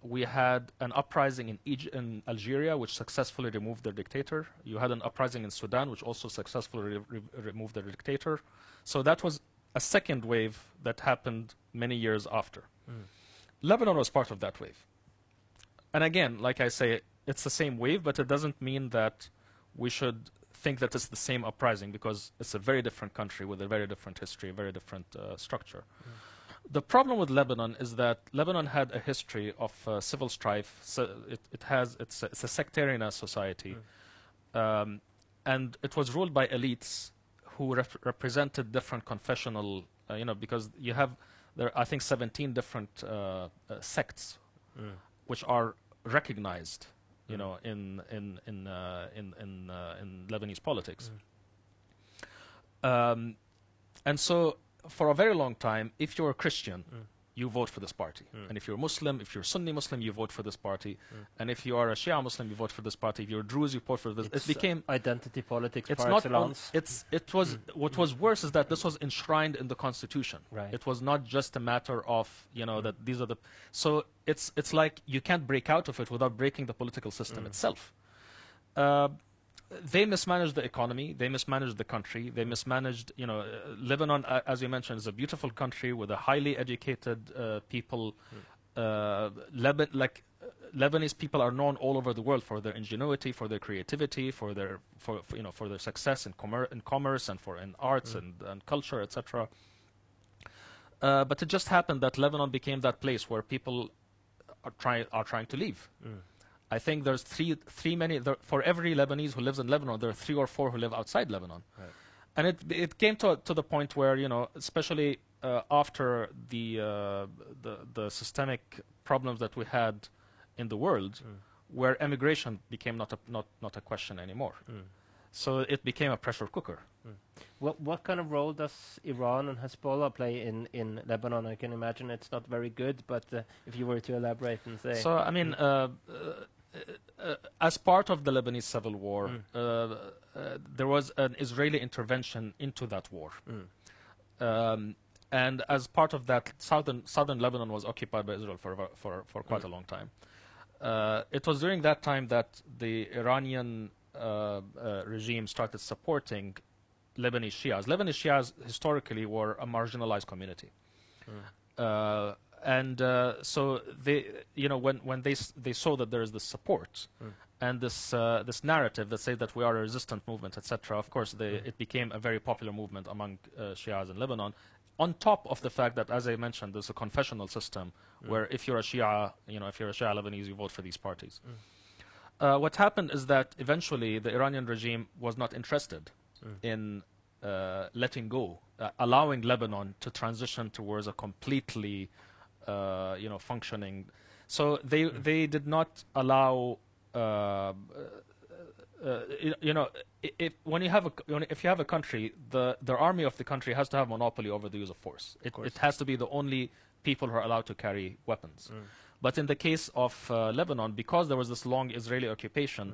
S2: We had an uprising in Algeria, which successfully removed their dictator. You had an uprising in Sudan, which also successfully removed their dictator. So that was a second wave that happened many years after. Lebanon was part of that wave. And again, like I say, it's the same wave, but it doesn't mean that we should think that it's the same uprising, because it's a very different country with a very different history, a very different structure. The problem with Lebanon is that Lebanon had a history of civil strife. So it's a sectarian society, and it was ruled by elites who represented different confessional, because you have I think 17 different sects which are recognized, in Lebanese politics, and so. For a very long time, if you're a Christian, you vote for this party. And if you're Muslim, if you're Sunni Muslim, you vote for this party. And if you are a Shia Muslim, you vote for this party. If you're Druze, you vote for this. It became
S1: identity politics
S2: it's
S1: par
S2: not
S1: excellence.
S2: It was what was worse is that this was enshrined in the constitution.
S1: Right.
S2: It was not just a matter of that these are the. So it's like you can't break out of it without breaking the political system itself. They mismanaged the economy. They mismanaged the country. They mismanaged, Lebanon, as you mentioned, is a beautiful country with a highly educated people. Lebanese people are known all over the world for their ingenuity, for their creativity, for their success in commerce and in arts and culture, etc. But it just happened that Lebanon became that place where people are trying to leave. I think there's for every Lebanese who lives in Lebanon, there are 3 or 4 who live outside Lebanon. Right. And it came to the point where, especially after the systemic problems that we had in the world, where immigration became not a question anymore. So it became a pressure cooker.
S1: What kind of role does Iran and Hezbollah play in Lebanon? I can imagine it's not very good, but if you were to elaborate and say...
S2: So, I mean, as part of the Lebanese civil war, there was an Israeli intervention into that war. And as part of that, southern Lebanon was occupied by Israel for quite a long time. It was during that time that the Iranian regime started supporting Lebanese Shias. Lebanese Shias historically were a marginalized community. So they, when they saw that there is this support and this narrative that says that we are a resistant movement, etc. Of course, it became a very popular movement among Shias in Lebanon. On top of the fact that, as I mentioned, there's a confessional system where if you're a Shia, if you're a Shia Lebanese, you vote for these parties. What happened is that eventually the Iranian regime was not interested in letting go, allowing Lebanon to transition towards a completely functioning. So they did not allow. If you have a country, the army of the country has to have monopoly over the use of force. It has to be the only people who are allowed to carry weapons. But in the case of Lebanon, because there was this long Israeli occupation,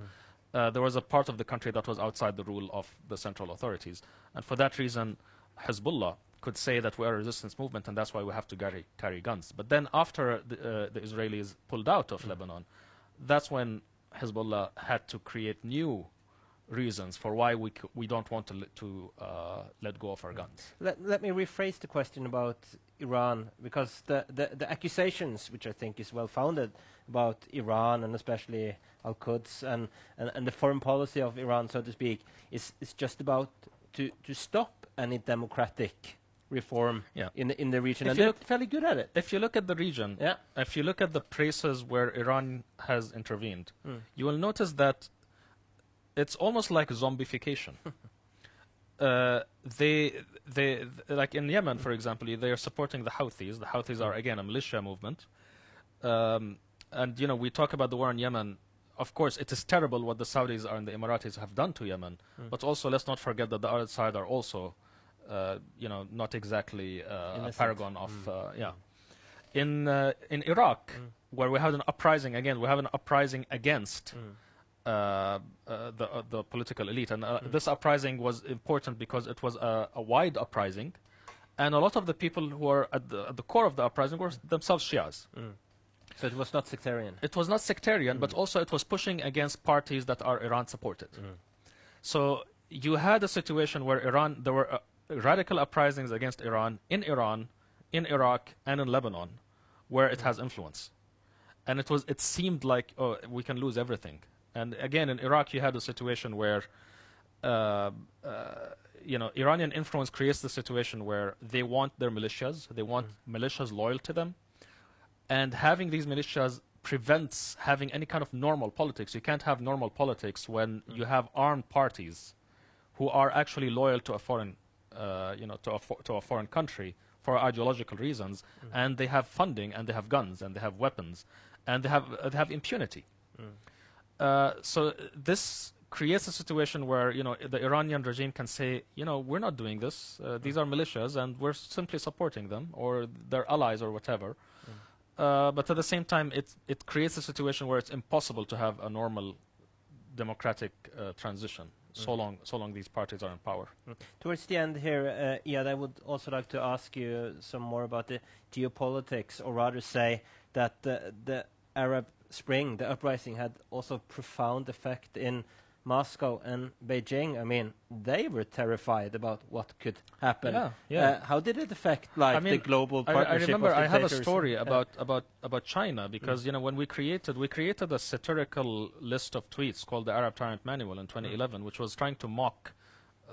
S2: there was a part of the country that was outside the rule of the central authorities, and for that reason, Hezbollah could say that we are a resistance movement, and that's why we have to carry guns. But then after the Israelis pulled out of Lebanon, that's when Hezbollah had to create new reasons for why we don't want to let go of our guns.
S1: Let me rephrase the question about Iran, because the accusations, which I think is well founded, about Iran and especially Al-Quds and the foreign policy of Iran, so to speak, is just about to stop any democratic reform in the region. And they're fairly good at it.
S2: If you look at the region, if you look at the places where Iran has intervened, you will notice that it's almost like zombification. They like in Yemen, for example, they are supporting the Houthis. The Houthis are again a militia movement, and we talk about the war in Yemen. Of course, it is terrible what the Saudis and the Emiratis have done to Yemen, but also let's not forget that the other side are also, not exactly a paragon of, In Iraq, where we have an uprising again, we have an uprising against the political elite, and this uprising was important because it was a wide uprising, and a lot of the people who are at the core of the uprising were themselves Shias.
S1: So it was not sectarian.
S2: It was not sectarian, but also it was pushing against parties that are Iran supported. So you had a situation where there were radical uprisings against Iran, in Iraq, and in Lebanon, where it has influence. And it seemed like, oh, we can lose everything. And again, in Iraq, you had a situation where, Iranian influence creates the situation where they want their militias, they want militias loyal to them, and having these militias prevents having any kind of normal politics. You can't have normal politics when you have armed parties who are actually loyal to a foreign, to a foreign country for ideological reasons, and they have funding, and they have guns, and they have weapons, and they have impunity. So this creates a situation where the Iranian regime can say, we're not doing this. These are militias, and we're simply supporting them, or their allies, or whatever. But at the same time, it creates a situation where it's impossible to have a normal democratic transition so long these parties are in power.
S1: Towards the end here, Iyad, I would also like to ask you some more about the geopolitics, or rather say that the Arab Spring, the uprising, had also profound effect in Moscow and Beijing. I mean, they were terrified about what could happen. How did it affect the global partnership?
S2: I remember
S1: of
S2: I have a story about China, because when we created a satirical list of tweets called the Arab Tyrant Manual in 2011, which was trying to mock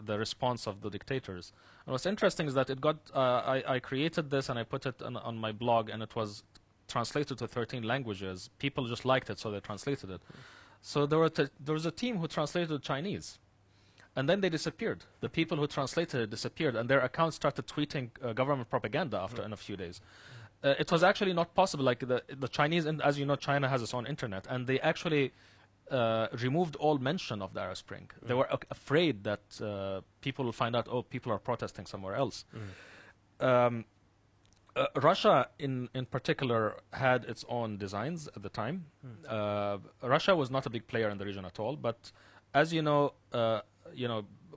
S2: the response of the dictators. And what's interesting is that it got I created this and I put it on my blog, and it was translated to 13 languages. People just liked it, so they translated it. So there was a team who translated Chinese, and then they disappeared. The people who translated it disappeared, and their accounts started tweeting government propaganda after in a few days. It was actually not possible. Like the Chinese, and as you know, China has its own internet, and they actually removed all mention of the Arab Spring. They were afraid that people will find out, oh, people are protesting somewhere else. Russia, in particular, had its own designs at the time. Russia was not a big player in the region at all, but as you know,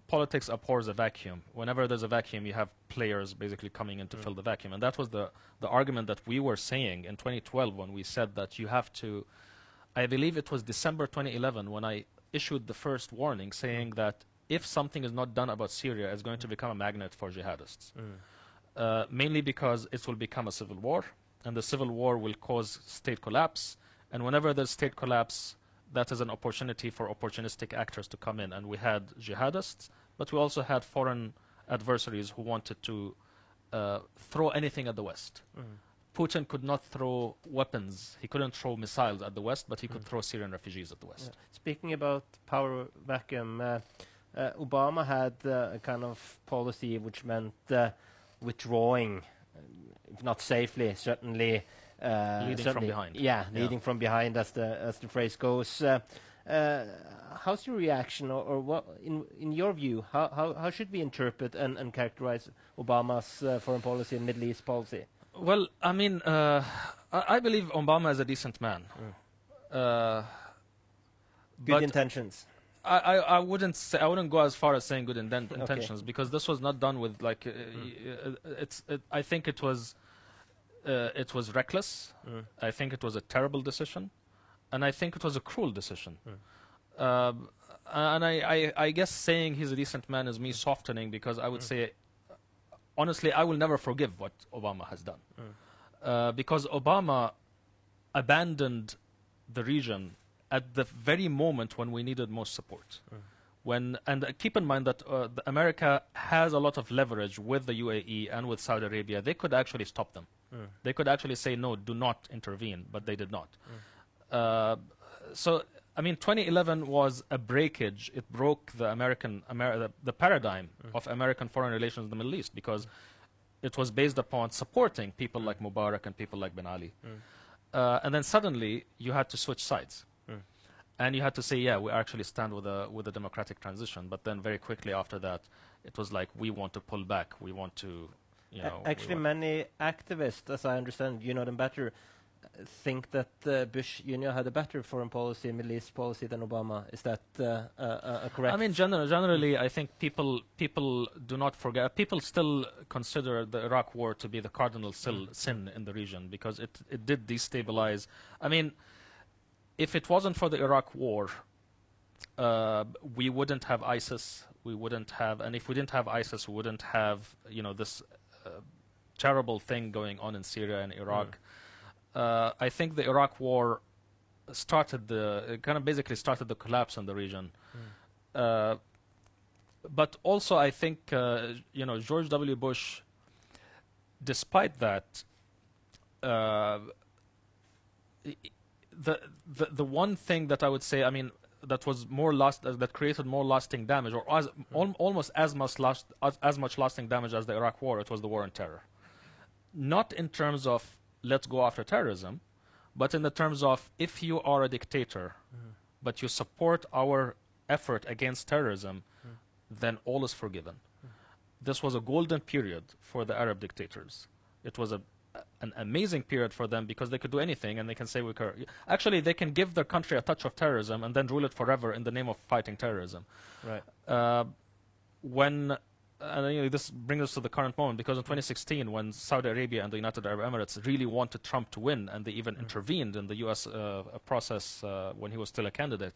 S2: politics abhors a vacuum. Whenever there's a vacuum, you have players basically coming in to fill the vacuum, and that was the argument that we were saying in 2012 when we said that you have to. I believe it was December 2011 when I issued the first warning saying that if something is not done about Syria, it's going to become a magnet for jihadists. Mainly because it will become a civil war, and the civil war will cause state collapse. And whenever there's state collapse, that is an opportunity for opportunistic actors to come in. And we had jihadists, but we also had foreign adversaries who wanted to throw anything at the West. Putin could not throw weapons. He couldn't throw missiles at the West, but he could throw Syrian refugees at the West.
S1: Speaking about power vacuum, Obama had a kind of policy which meant withdrawing, if not safely, certainly
S2: leading from behind.
S1: Leading from behind, as the phrase goes. How's your reaction, or what, in your view, how should we interpret and characterize Obama's foreign policy and Middle East policy?
S2: Well, I mean, I believe Obama is a decent man.
S1: Good intentions.
S2: I wouldn't go as far as saying good intentions, because this was not done with like I think it was reckless. I think it was a terrible decision, and I think it was a cruel decision. And I guess saying he's a decent man is me softening, because I would say, honestly, I will never forgive what Obama has done, because Obama abandoned the region at the very moment when we needed most support. And keep in mind that America has a lot of leverage with the UAE and with Saudi Arabia. They could actually stop them. They could actually say, no, do not intervene, but they did not. So, I mean, 2011 was a breakage. It broke the paradigm of American foreign relations in the Middle East, because it was based upon supporting people like Mubarak and people like Ben Ali. And then suddenly you had to switch sides. And you had to say, yeah, we actually stand with a democratic transition. But then very quickly after that, it was like, we want to pull back. We want to, you know.
S1: Actually, many activists, as I understand, you know them better, think that Bush Jr. had a better foreign policy, Middle East policy than Obama. Is that correct?
S2: I mean, generally, I think people do not forget. People still consider the Iraq War to be the cardinal sin in the region, because it did destabilize. I mean, if it wasn't for the Iraq War, we wouldn't have ISIS. We wouldn't have, and if we didn't have ISIS, we wouldn't have, you know, this terrible thing going on in Syria and Iraq. I think the Iraq War basically started the collapse in the region. But also, I think, you know, George W. Bush, despite that, the one thing that I would say, I mean, that was that created more lasting damage, or almost as much lasting damage as the Iraq War, it was the war on terror. Not in terms of let's go after terrorism, but in the terms of, if you are a dictator, but you support our effort against terrorism, then all is forgiven. This was a golden period for the Arab dictators. It was an amazing period for them, because they could do anything, and they can say actually they can give their country a touch of terrorism and then rule it forever in the name of fighting terrorism.
S1: Right.
S2: And you know, this brings us to the current moment, because in 2016, when Saudi Arabia and the United Arab Emirates really wanted Trump to win, and they even intervened in the U.S. Process when he was still a candidate,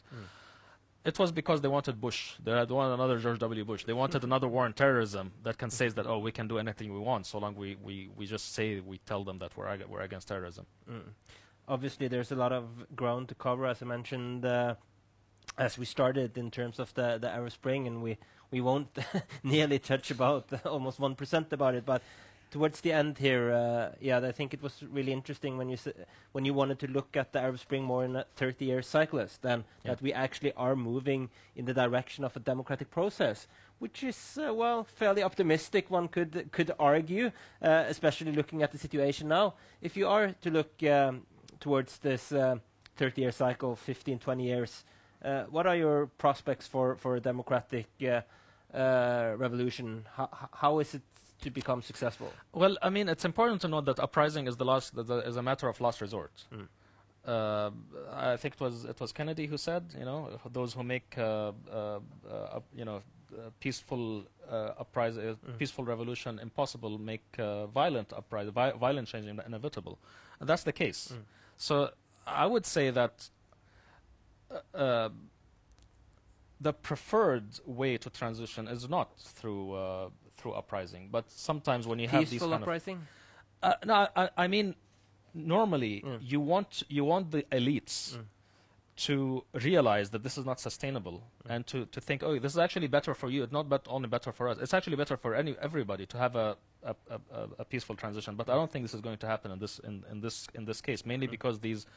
S2: it was because they wanted Bush. They had another George W. Bush. They wanted another war on terrorism that can say that, oh, we can do anything we want, so long we just say, we tell them that we're against terrorism.
S1: Obviously, there's a lot of ground to cover, as I mentioned, as we started, in terms of the Arab Spring, and we won't nearly touch about almost 1% about it, but towards the end here, yeah, I think it was really interesting when you wanted to look at the Arab Spring more in a 30-year cyclist, than that we actually are moving in the direction of a democratic process, which is well, fairly optimistic, one could argue, especially looking at the situation now. If you are to look towards this 30-year cycle, 15, 20 years, what are your prospects for a democratic revolution? How is it to become successful?
S2: Well, I mean, it's important to note that uprising is is a matter of last resort. I think it was Kennedy who said, you know, those who make you know, peaceful uprising, peaceful revolution impossible, make violent change inevitable, and that's the case. So I would say that the preferred way to transition is not through uprising, but sometimes when you have these kind
S1: uprising?
S2: No, I mean, normally you want the elites to realize that this is not sustainable, and to think, oh, this is actually better for you. It's not only better for us. It's actually better for everybody to have a peaceful transition. But I don't think this is going to happen in this case, mainly because these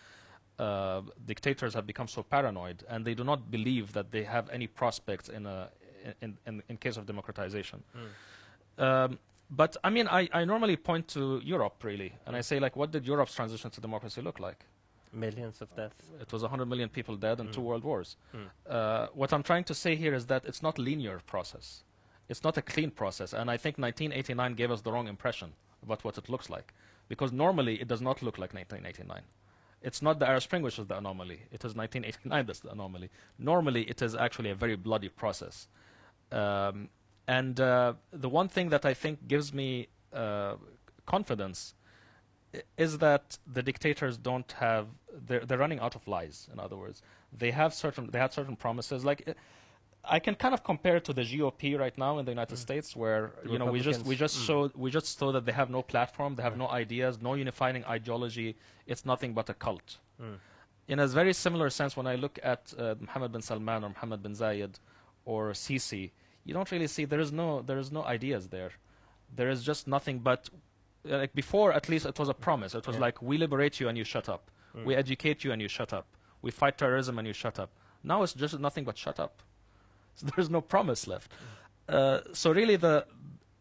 S2: dictators have become so paranoid, and they do not believe that they have any prospects in case of democratization. But I mean, I normally point to Europe, really, and I say, like, what did Europe's transition to democracy look like?
S1: Millions of deaths.
S2: It was 100 million people dead and 2 world wars. What I'm trying to say here is that it's not a linear process. It's not a clean process, and I think 1989 gave us the wrong impression about what it looks like, because normally it does not look like 1989. It's not the Arab Spring which is the anomaly. It is 1989 that's the anomaly. Normally, it is actually a very bloody process. And the one thing that I think gives me confidence is that the dictators don't have, they're running out of lies. In other words, they had certain promises. Like, I can kind of compare it to the GOP right now in the United States, where you know we just saw that they have no platform, they have no ideas, no unifying ideology. It's nothing but a cult. In a very similar sense, when I look at Mohammed bin Salman or Mohammed bin Zayed or Sisi, you don't really see there is no ideas there. There is just nothing but, like before, at least it was a promise. It was like, we liberate you and you shut up. We educate you and you shut up. We fight terrorism and you shut up. Now it's just nothing but shut up. So there's no promise left. So really,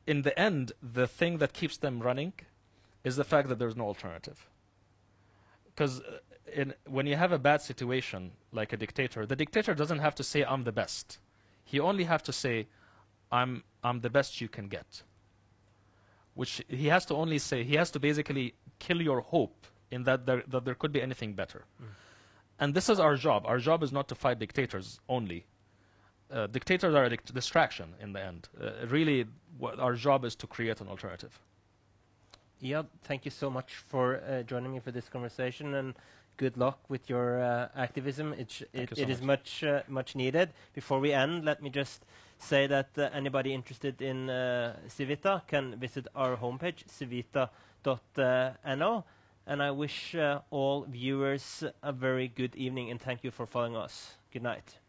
S2: in the end, the thing that keeps them running is the fact that there's no alternative. because when you have a bad situation like a dictator, the dictator doesn't have to say I'm the best. He only have to say I'm the best you can get. Which he has to only say, he has to basically kill your hope in that there could be anything better. And this is our job. Our job is not to fight dictators only. Dictators are a distraction in the end. Really, our job is to create an alternative.
S1: Iyad, thank you so much for joining me for this conversation, and good luck with your activism. It is much needed. Before we end, let me just say that anybody interested in Civita can visit our homepage, civita.no. And I wish all viewers a very good evening, and thank you for following us. Good night.